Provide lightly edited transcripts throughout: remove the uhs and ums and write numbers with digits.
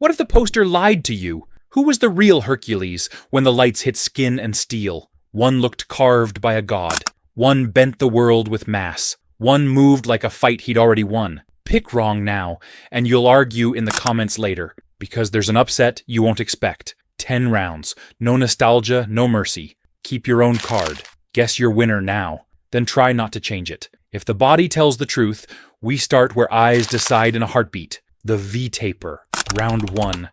What if the poster lied to you? Who was the real Hercules when the lights hit skin and steel? One looked carved by a god. One bent the world with mass. One moved like a fight he'd already won. Pick wrong now, and you'll argue in the comments later, because there's an upset you won't expect. 10 rounds. No nostalgia, no mercy. Keep your own card. Guess your winner now. Then try not to change it. If the body tells the truth, we start where eyes decide in a heartbeat. The V-taper. Round 1.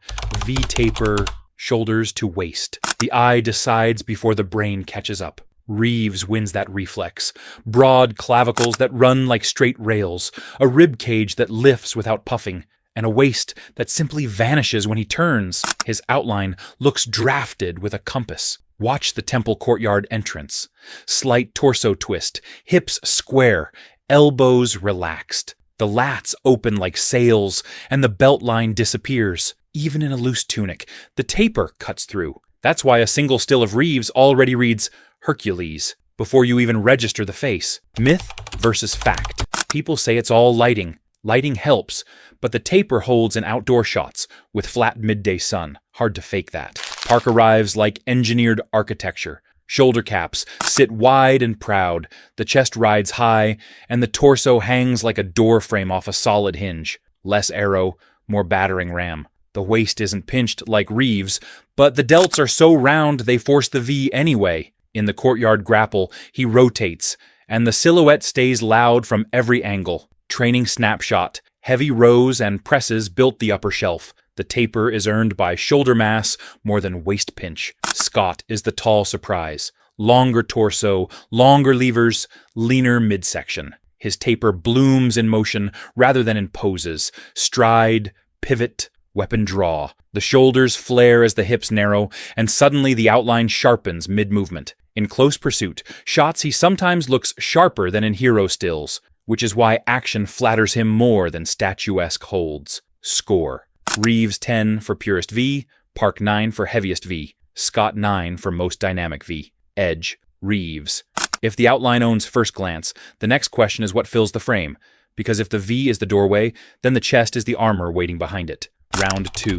V-taper, shoulders to waist. The eye decides before the brain catches up. Reeves wins that reflex. Broad clavicles that run like straight rails. A rib cage that lifts without puffing. And a waist that simply vanishes when he turns. His outline looks drafted with a compass. Watch the temple courtyard entrance. Slight torso twist, hips square, elbows relaxed. The lats open like sails, and the belt line disappears. Even in a loose tunic, the taper cuts through. That's why a single still of Reeves already reads Hercules before you even register the face. Myth versus fact. People say it's all lighting. Lighting helps, but the taper holds in outdoor shots with flat midday sun. Hard to fake that. Park arrives like engineered architecture. Shoulder caps sit wide and proud, the chest rides high, and the torso hangs like a door frame off a solid hinge. Less arrow, more battering ram. The waist isn't pinched like Reeves, but the delts are so round they force the V anyway. In the courtyard grapple, he rotates, and the silhouette stays loud from every angle. Training snapshot. Heavy rows and presses built the upper shelf. The taper is earned by shoulder mass more than waist pinch. Scott is the tall surprise. Longer torso, longer levers, leaner midsection. His taper blooms in motion rather than in poses. Stride, pivot, weapon draw. The shoulders flare as the hips narrow, and suddenly the outline sharpens mid-movement. In close pursuit, shots he sometimes looks sharper than in hero stills, which is why action flatters him more than statuesque holds. Score. Reeves 10 for purest V, Park 9 for heaviest V, Scott 9 for most dynamic V. Edge. Reeves. If the outline owns first glance, the next question is what fills the frame, because if the V is the doorway, then the chest is the armor waiting behind it. Round 2.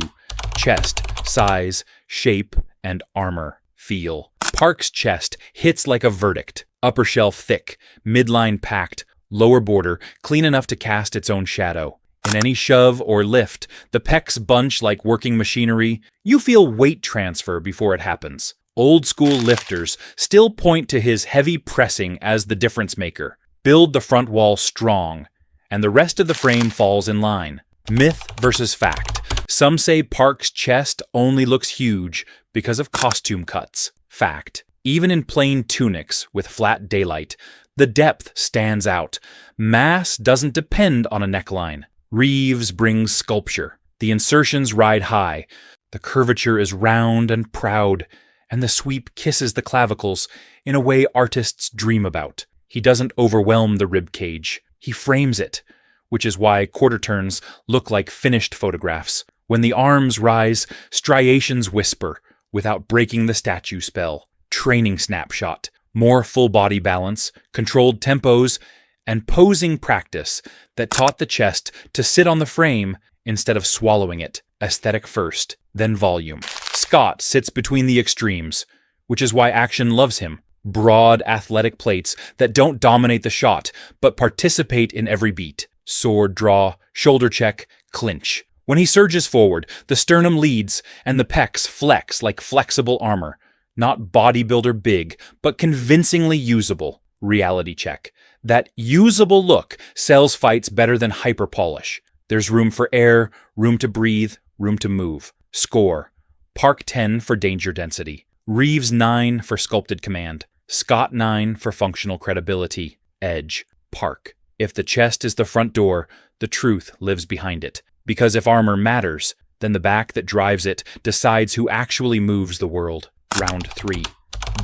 Chest, size, shape, and armor. Feel. Park's chest hits like a verdict. Upper shelf thick, midline packed, lower border clean enough to cast its own shadow. In any shove or lift, the pecs bunch like working machinery. You feel weight transfer before it happens. Old school lifters still point to his heavy pressing as the difference maker. Build the front wall strong, and the rest of the frame falls in line. Myth versus fact. Some say Park's chest only looks huge because of costume cuts. Fact. Even in plain tunics with flat daylight, the depth stands out. Mass doesn't depend on a neckline. Reeves brings sculpture. The insertions ride high. The curvature is round and proud, and the sweep kisses the clavicles in a way artists dream about. He doesn't overwhelm the rib cage. He frames it, which is why quarter turns look like finished photographs. When the arms rise, striations whisper without breaking the statue spell. Training snapshot. More full body balance, controlled tempos, and posing practice that taught the chest to sit on the frame instead of swallowing it. Aesthetic first, then volume. Scott sits between the extremes, which is why action loves him. Broad, athletic plates that don't dominate the shot, but participate in every beat. Sword draw, shoulder check, clinch. When he surges forward, the sternum leads, and the pecs flex like flexible armor. Not bodybuilder big, but convincingly usable. Reality check. That usable look sells fights better than hyper polish. There's room for air, room to breathe, room to move. Score. Park 10 for danger density. Reeves 9 for sculpted command. Scott 9 for functional credibility. Edge. Park. If the chest is the front door, the truth lives behind it. Because if armor matters, then the back that drives it decides who actually moves the world. Round 3.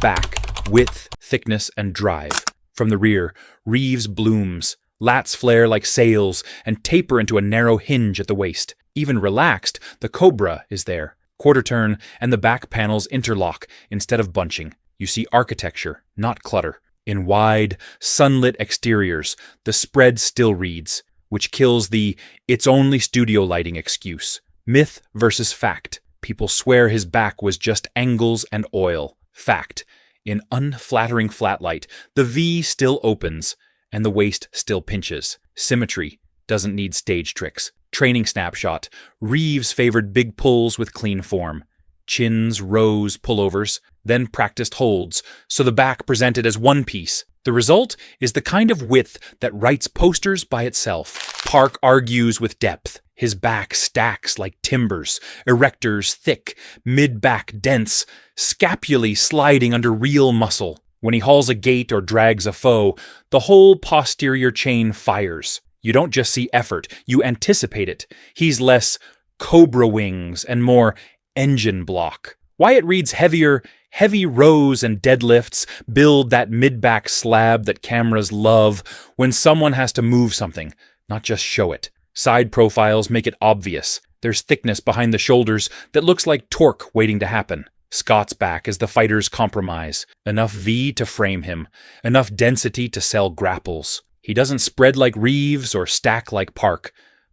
Back. Width, thickness, and drive. From the rear, Reeves blooms. Lats flare like sails and taper into a narrow hinge at the waist. Even relaxed, the cobra is there. Quarter turn, and the back panels interlock instead of bunching. You see architecture, not clutter. In wide, sunlit exteriors, the spread still reads, which kills the "it's only studio lighting" excuse. Myth versus fact. People swear his back was just angles and oil. Fact. In unflattering flat light, the V still opens, and the waist still pinches. Symmetry doesn't need stage tricks. Training snapshot. Reeves favored big pulls with clean form. Chins, rows, pullovers, then practiced holds, so the back presented as one piece. The result is the kind of width that writes posters by itself. Park argues with depth. His back stacks like timbers, erectors thick, mid-back dense, scapulae sliding under real muscle. When he hauls a gate or drags a foe, the whole posterior chain fires. You don't just see effort, you anticipate it. He's less cobra wings and more engine block. Why it reads heavier, heavy rows and deadlifts build that mid-back slab that cameras love when someone has to move something, not just show it. Side profiles make it obvious. There's thickness behind the shoulders that looks like torque waiting to happen. Scott's back is the fighter's compromise. Enough V to frame him. Enough density to sell grapples. He doesn't spread like Reeves or stack like Park,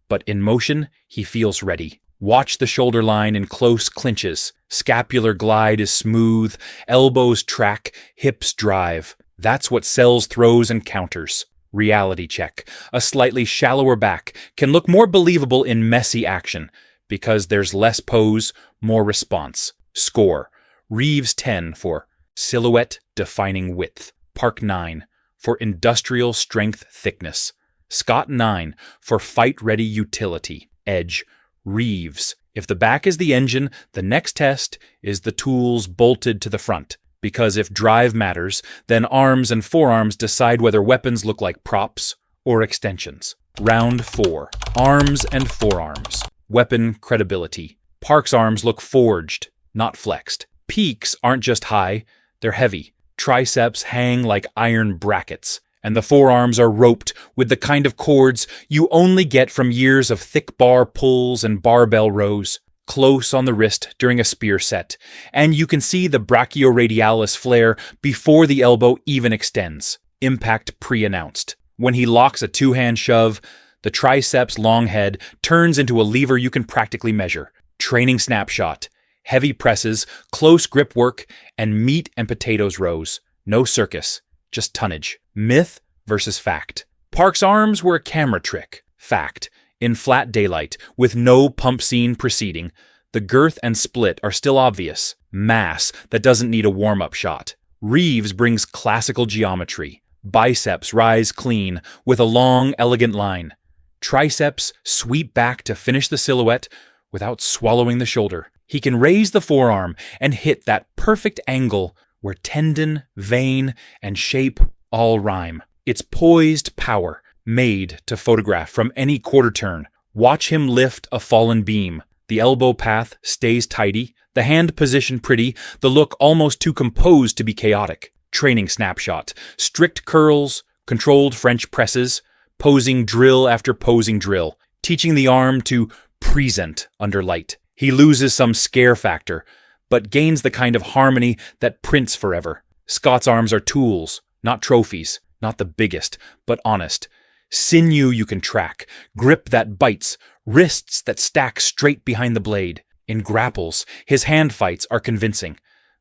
but in motion, he feels ready. Watch the shoulder line in close clinches. Scapular glide is smooth, elbows track, hips drive. That's what sells throws and counters. Reality check. A slightly shallower back can look more believable in messy action because there's less pose, more response. Score. Reeves 10 for silhouette defining width. Park 9 for industrial strength thickness. Scott 9 for fight-ready utility. Edge. Reeves. If the back is the engine, the next test is the tools bolted to the front. Because if drive matters, then arms and forearms decide whether weapons look like props or extensions. Round 4. Arms and forearms. Weapon credibility. Park's arms look forged, not flexed. Peaks aren't just high, they're heavy. Triceps hang like iron brackets. And the forearms are roped with the kind of cords you only get from years of thick bar pulls and barbell rows. Close on the wrist during a spear set, and you can see the brachioradialis flare before the elbow even extends. Impact pre-announced. When he locks a two-hand shove, the triceps' long head turns into a lever you can practically measure. Training snapshot. Heavy presses, close grip work, and meat and potatoes rows. No circus, just tonnage. Myth versus fact. Park's arms were a camera trick. Fact. In flat daylight, with no pump scene preceding, the girth and split are still obvious. Mass that doesn't need a warm-up shot. Reeves brings classical geometry. Biceps rise clean, with a long, elegant line. Triceps sweep back to finish the silhouette without swallowing the shoulder. He can raise the forearm and hit that perfect angle where tendon, vein, and shape all rhyme. It's poised power. Made to photograph from any quarter turn. Watch him lift a fallen beam. The elbow path stays tidy, the hand position pretty, the look almost too composed to be chaotic. Training snapshot. Strict curls, controlled French presses, posing drill after posing drill, teaching the arm to present under light. He loses some scare factor, but gains the kind of harmony that prints forever. Scott's arms are tools, not trophies, not the biggest, but honest. Sinew you can track, grip that bites, wrists that stack straight behind the blade. In grapples, his hand fights are convincing.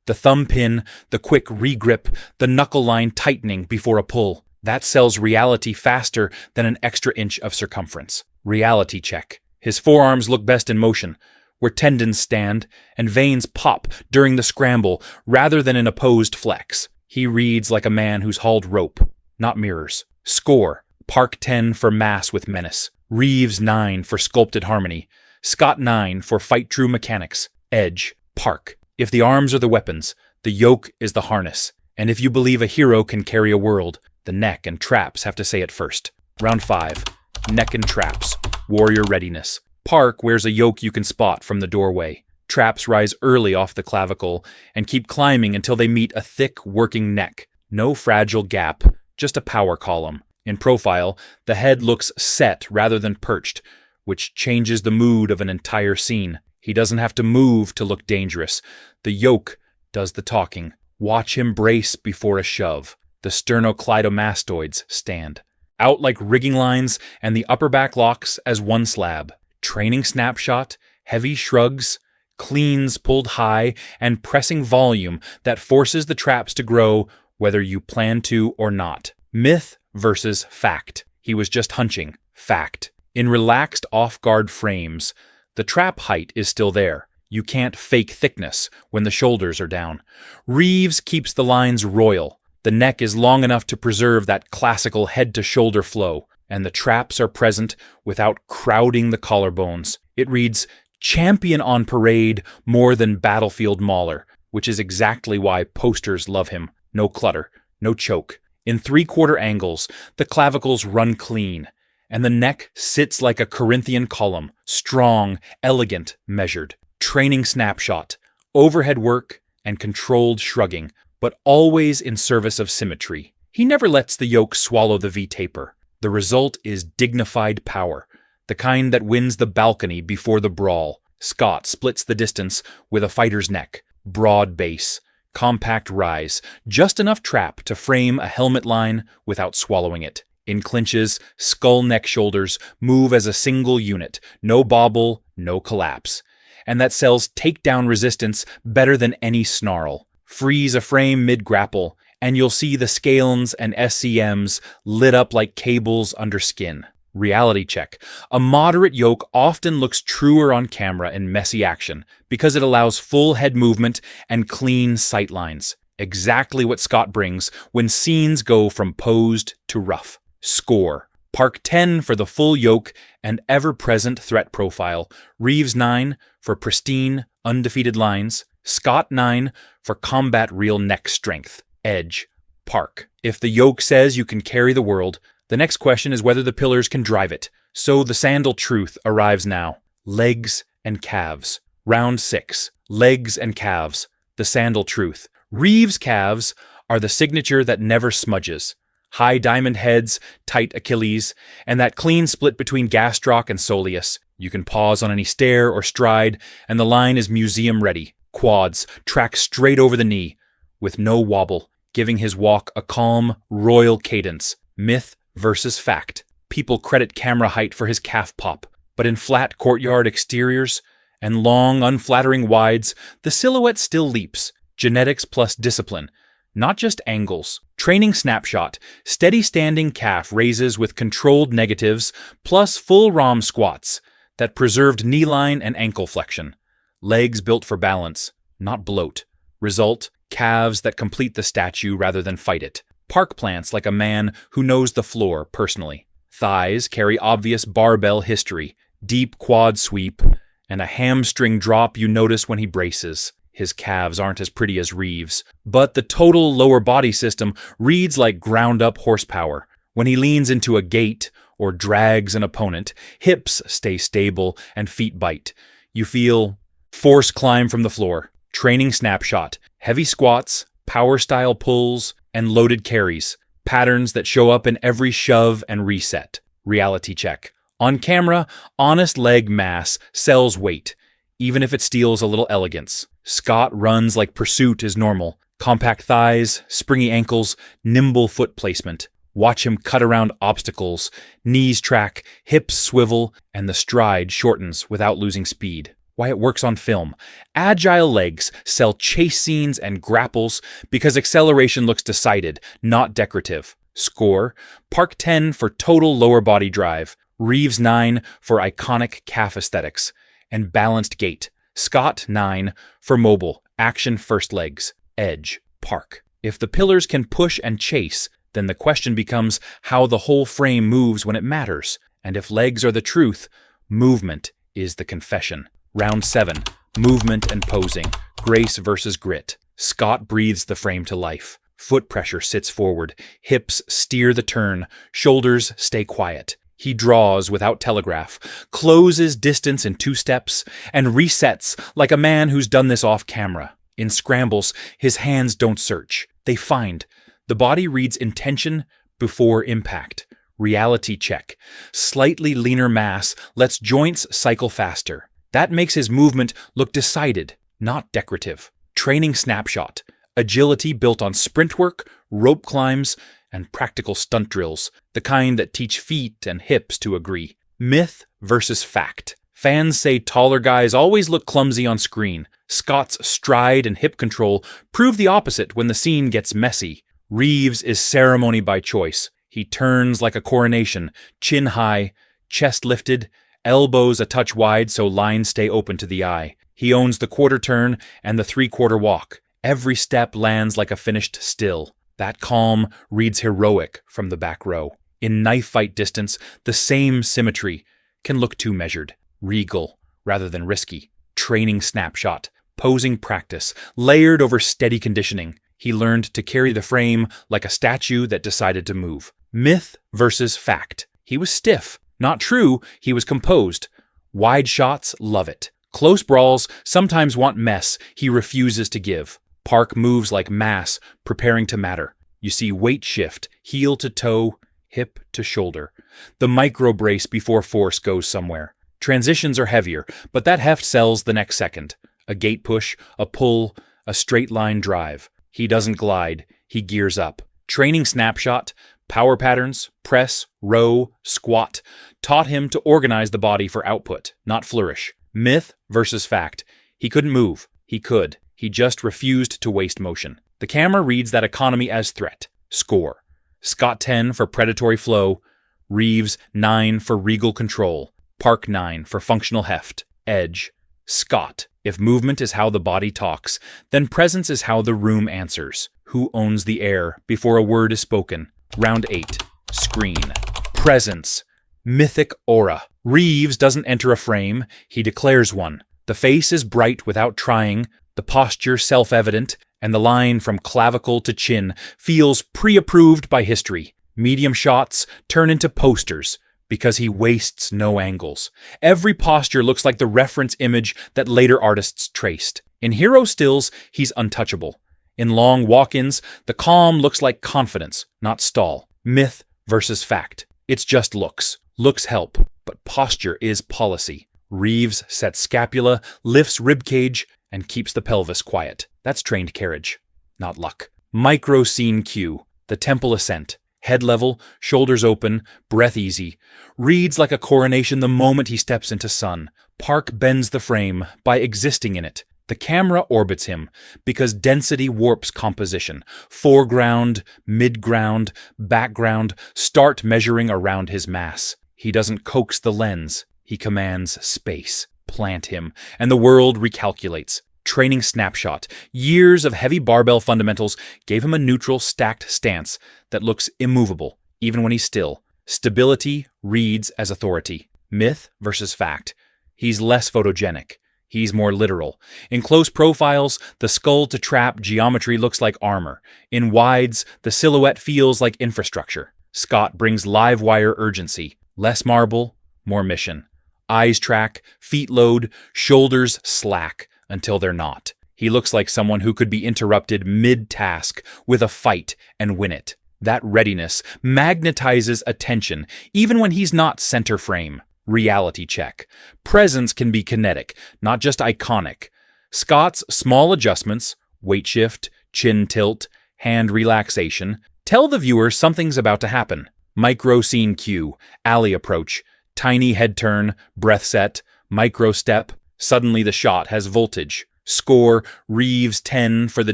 The thumb pin, the quick re-grip, the knuckle line tightening before a pull. That sells reality faster than an extra inch of circumference. Reality check. His forearms look best in motion, where tendons stand and veins pop during the scramble rather than an opposed flex. He reads like a man who's hauled rope, not mirrors. Score. Park 10 for mass with menace. Reeves 9 for sculpted harmony. Scott 9 for fight-true mechanics. Edge. Park. If the arms are the weapons, the yoke is the harness. And if you believe a hero can carry a world, the neck and traps have to say it first. Round 5. Neck and traps. Warrior readiness. Park wears a yoke you can spot from the doorway. Traps rise early off the clavicle and keep climbing until they meet a thick, working neck. No fragile gap, just a power column. In profile, the head looks set rather than perched, which changes the mood of an entire scene. He doesn't have to move to look dangerous. The yoke does the talking. Watch him brace before a shove. The sternocleidomastoids stand. Out like rigging lines and the upper back locks as one slab. Training snapshot, heavy shrugs, cleans pulled high, and pressing volume that forces the traps to grow whether you plan to or not. Myth versus fact. He was just hunching. Fact. In relaxed off-guard frames, the trap height is still there. You can't fake thickness when the shoulders are down. Reeves keeps the lines royal. The neck is long enough to preserve that classical head-to-shoulder flow, and the traps are present without crowding the collarbones. It reads, champion on parade more than battlefield mauler, which is exactly why posters love him. No clutter, no choke. In three-quarter angles, the clavicles run clean, and the neck sits like a Corinthian column, strong, elegant, measured. Training snapshot, overhead work, and controlled shrugging, but always in service of symmetry. He never lets the yoke swallow the V-taper. The result is dignified power, the kind that wins the balcony before the brawl. Scott splits the distance with a fighter's neck. Broad base, compact rise, just enough trap to frame a helmet line without swallowing it. In clinches, skull, neck, shoulders move as a single unit. No bobble, no collapse. And that sells takedown resistance better than any snarl. Freeze a frame mid-grapple, and you'll see the scalens and SCMs lit up like cables under skin. Reality check. A moderate yoke often looks truer on camera in messy action because it allows full head movement and clean sight lines. Exactly what Scott brings when scenes go from posed to rough. Score. Park 10 for the full yoke and ever-present threat profile. Reeves 9 for pristine, undefeated lines. Scott 9 for combat real neck strength. Edge. Park. If the yoke says you can carry the world, the next question is whether the pillars can drive it. So the sandal truth arrives now. Legs and calves. Round 6. Legs and calves. The sandal truth. Reeves' calves are the signature that never smudges. High diamond heads, tight Achilles, and that clean split between gastroc and soleus. You can pause on any stair or stride, and the line is museum ready. Quads track straight over the knee, with no wobble, giving his walk a calm, royal cadence. Myth versus fact. People credit camera height for his calf pop, but in flat courtyard exteriors and long, unflattering wides, the silhouette still leaps. Genetics plus discipline, not just angles. Training snapshot. Steady standing calf raises with controlled negatives plus full ROM squats that preserved knee line and ankle flexion. Legs built for balance, not bloat. Result, calves that complete the statue rather than fight it. Park plants like a man who knows the floor personally. Thighs carry obvious barbell history, deep quad sweep, and a hamstring drop you notice when he braces. His calves aren't as pretty as Reeves, but the total lower body system reads like ground-up horsepower. When he leans into a gate or drags an opponent, hips stay stable and feet bite. You feel force climb from the floor. Training snapshot. Heavy squats, power-style pulls, and loaded carries. Patterns that show up in every shove and reset. Reality check. On camera, honest leg mass sells weight, even if it steals a little elegance. Scott runs like pursuit is normal. Compact thighs, springy ankles, nimble foot placement. Watch him cut around obstacles. Knees track, hips swivel, and the stride shortens without losing speed. Why it works on film. Agile legs sell chase scenes and grapples because acceleration looks decided, not decorative. Score. Park 10 for total lower body drive. Reeves 9 for iconic calf aesthetics and balanced gait. Scott 9 for mobile, action first legs. Edge. Park. If the pillars can push and chase, then the question becomes how the whole frame moves when it matters. And if legs are the truth, movement is the confession. Round 7. Movement and posing. Grace versus grit. Scott breathes the frame to life. Foot pressure sits forward. Hips steer the turn. Shoulders stay quiet. He draws without telegraph, closes distance in 2 steps, and resets like a man who's done this off camera. In scrambles, his hands don't search. They find. The body reads intention before impact. Reality check. Slightly leaner mass lets joints cycle faster. That makes his movement look decided, not decorative. Training snapshot. Agility built on sprint work, rope climbs, and practical stunt drills, the kind that teach feet and hips to agree. Myth versus fact. Fans say taller guys always look clumsy on screen. Scott's stride and hip control prove the opposite when the scene gets messy. Reeves is ceremony by choice. He turns like a coronation, chin high, chest lifted, elbows a touch wide so lines stay open to the eye. He owns the quarter turn and the three-quarter walk. Every step lands like a finished still. That calm reads heroic from the back row. In knife fight distance, the same symmetry can look too measured, regal rather than risky. Training snapshot, posing practice, layered over steady conditioning. He learned to carry the frame like a statue that decided to move. Myth versus fact. He was stiff. Not true, he was composed. Wide shots love it. Close brawls sometimes want mess he refuses to give. Park moves like mass, preparing to matter. You see weight shift, heel to toe, hip to shoulder. The micro brace before force goes somewhere. Transitions are heavier, but that heft sells the next second. A gate push, a pull, a straight line drive. He doesn't glide, he gears up. Training snapshot, power patterns, press, row, squat, taught him to organize the body for output, not flourish. Myth versus fact. He couldn't move. He could. He just refused to waste motion. The camera reads that economy as threat. Score. Scott 10 for predatory flow. Reeves 9 for regal control. Park 9 for functional heft. Edge. Scott. If movement is how the body talks, then presence is how the room answers. Who owns the air before a word is spoken? Round 8. Screen. Presence. Mythic aura. Reeves doesn't enter a frame, he declares one. The face is bright without trying, the posture self-evident, and the line from clavicle to chin feels pre-approved by history. Medium shots turn into posters because he wastes no angles. Every posture looks like the reference image that later artists traced. In hero stills, he's untouchable. In long walk-ins, the calm looks like confidence, not stall. Myth versus fact. It's just looks. Looks help, but posture is policy. Reeves sets scapula, lifts ribcage, and keeps the pelvis quiet. That's trained carriage, not luck. Micro scene cue, the temple ascent. Head level, shoulders open, breath easy. Reads like a coronation the moment he steps into sun. Park bends the frame by existing in it. The camera orbits him because density warps composition. Foreground, midground, background start measuring around his mass. He doesn't coax the lens. He commands space. Plant him, and the world recalculates. Training snapshot. Years of heavy barbell fundamentals gave him a neutral, stacked stance that looks immovable, even when he's still. Stability reads as authority. Myth versus fact. He's less photogenic. He's more literal. In close profiles, the skull-to-trap geometry looks like armor. In wides, the silhouette feels like infrastructure. Scott brings live wire urgency. Less marble, more mission. Eyes track, feet load, shoulders slack until they're not. He looks like someone who could be interrupted mid-task with a fight and win it. That readiness magnetizes attention, even when he's not center frame. Reality check. Presence can be kinetic, not just iconic. Scott's small adjustments, weight shift, chin tilt, hand relaxation, tell the viewer something's about to happen. Micro scene cue, alley approach, tiny head turn, breath set, micro step. Suddenly the shot has voltage. Score, Reeves 10 for the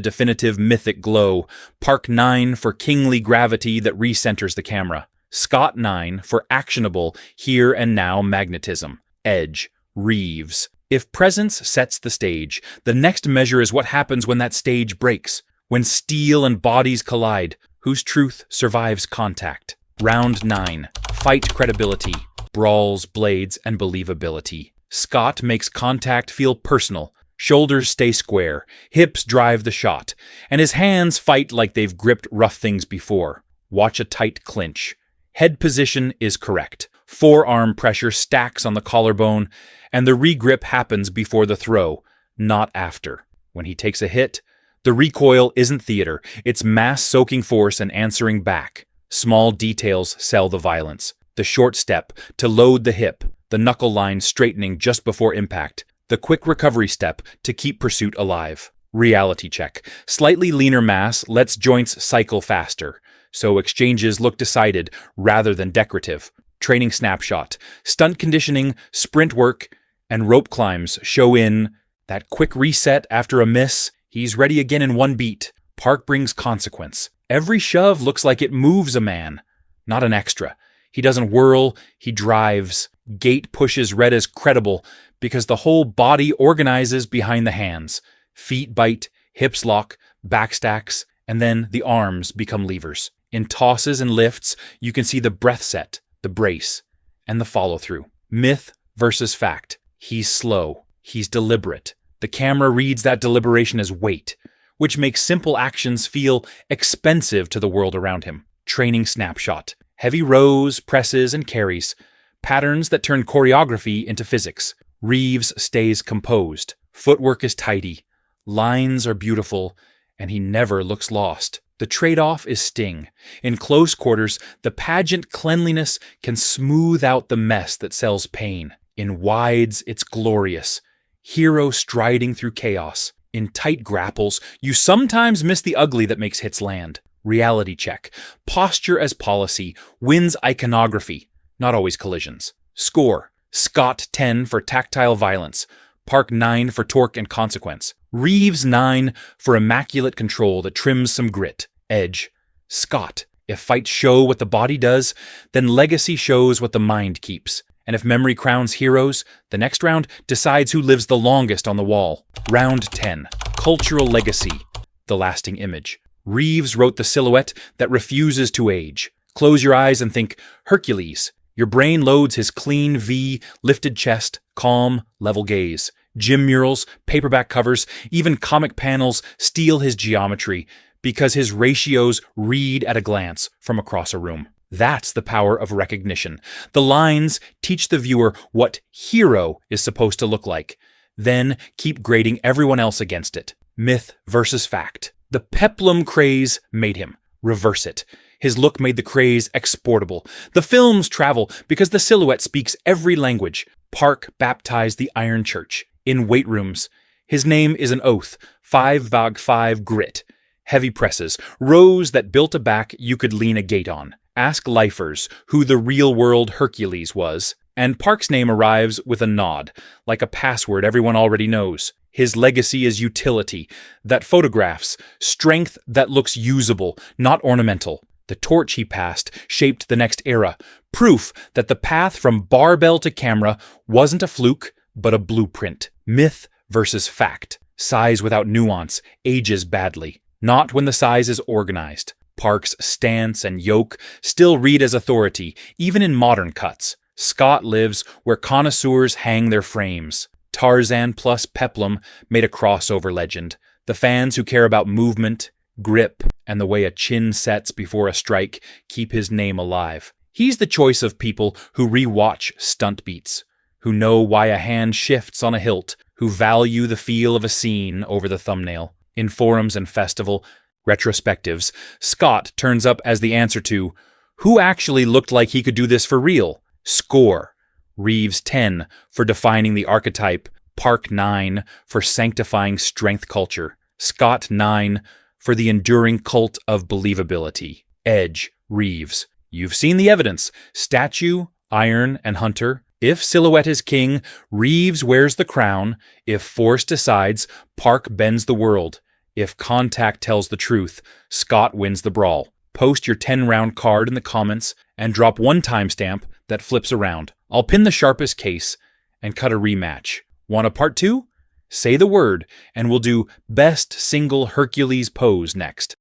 definitive mythic glow. Park 9 for kingly gravity that recenters the camera. Scott 9 for actionable, here and now magnetism. Edge, Reeves. If presence sets the stage, the next measure is what happens when that stage breaks. When steel and bodies collide, whose truth survives contact. Round 9. Fight credibility. Brawls, blades, and believability. Scott makes contact feel personal. Shoulders stay square, hips drive the shot, and his hands fight like they've gripped rough things before. Watch a tight clinch. Head position is correct. Forearm pressure stacks on the collarbone, and the regrip happens before the throw, not after. When he takes a hit, the recoil isn't theater, it's mass-soaking force and answering back. Small details sell the violence. The short step to load the hip, the knuckle line straightening just before impact, the quick recovery step to keep pursuit alive. Reality check. Slightly leaner mass lets joints cycle faster, so exchanges look decided rather than decorative. Training snapshot. Stunt conditioning, sprint work, And rope climbs show in that quick reset after a miss. He's ready again in one beat. Park brings consequence. Every shove looks like it moves a man, not an extra. He doesn't whirl, he drives. Gait pushes Red as credible because the whole body organizes behind the hands. Feet bite, hips lock, back stacks, and then the arms become levers. In tosses and lifts, you can see the breath set, the brace, and the follow-through. Myth versus fact. He's slow. He's deliberate. The camera reads that deliberation as weight, which makes simple actions feel expensive to the world around him. Training snapshot. Heavy rows, presses, and carries. Patterns that turn choreography into physics. Reeves stays composed. Footwork is tidy. Lines are beautiful, and he never looks lost. The trade-off is sting. In close quarters, the pageant cleanliness can smooth out the mess that sells pain. In wides, it's glorious. Hero striding through chaos. In tight grapples, you sometimes miss the ugly that makes hits land. Reality check. Posture as policy. Wins iconography. Not always collisions. Score. Scott 10 for tactile violence. Park 9 for torque and consequence. Reeves 9 for immaculate control that trims some grit. Edge. Scott. If fights show what the body does, then legacy shows what the mind keeps. And if memory crowns heroes, the next round decides who lives the longest on the wall. Round 10. Cultural legacy. The lasting image. Reeves wrote the silhouette that refuses to age. Close your eyes and think Hercules. Your brain loads his clean V, lifted chest, calm, level gaze. Gym murals, paperback covers, even comic panels steal his geometry because his ratios read at a glance from across a room. That's the power of recognition. The lines teach the viewer what hero is supposed to look like. Then keep grading everyone else against it. Myth versus fact. The peplum craze made him. Reverse it. His look made the craze exportable. The films travel because the silhouette speaks every language. Park baptized the Iron Church. In weight rooms. His name is an oath. 5x5 grit. Heavy presses. Rows that built a back you could lean a gate on. Ask lifers who the real-world Hercules was, and Park's name arrives with a nod, like a password everyone already knows. His legacy is utility, that photographs, strength that looks usable, not ornamental. The torch he passed shaped the next era, proof that the path from barbell to camera wasn't a fluke, but a blueprint. Myth versus fact. Size without nuance ages badly, not when the size is organized. Park's stance and yoke still read as authority, even in modern cuts. Scott lives where connoisseurs hang their frames. Tarzan plus peplum made a crossover legend. The fans who care about movement, grip, and the way a chin sets before a strike keep his name alive. He's the choice of people who re-watch stunt beats, who know why a hand shifts on a hilt, who value the feel of a scene over the thumbnail. In forums and festival retrospectives, Scott turns up as the answer to, who actually looked like he could do this for real? Score. Reeves 10 for defining the archetype. Park 9 for sanctifying strength culture. Scott 9 for the enduring cult of believability. Edge. Reeves. You've seen the evidence. Statue, iron, and hunter. If silhouette is king, Reeves wears the crown. If force decides, Park bends the world. If contact tells the truth, Scott wins the brawl. Post your 10-round card in the comments and drop one timestamp that flips around. I'll pin the sharpest case and cut a rematch. Want a part 2? Say the word and we'll do best single Hercules pose next.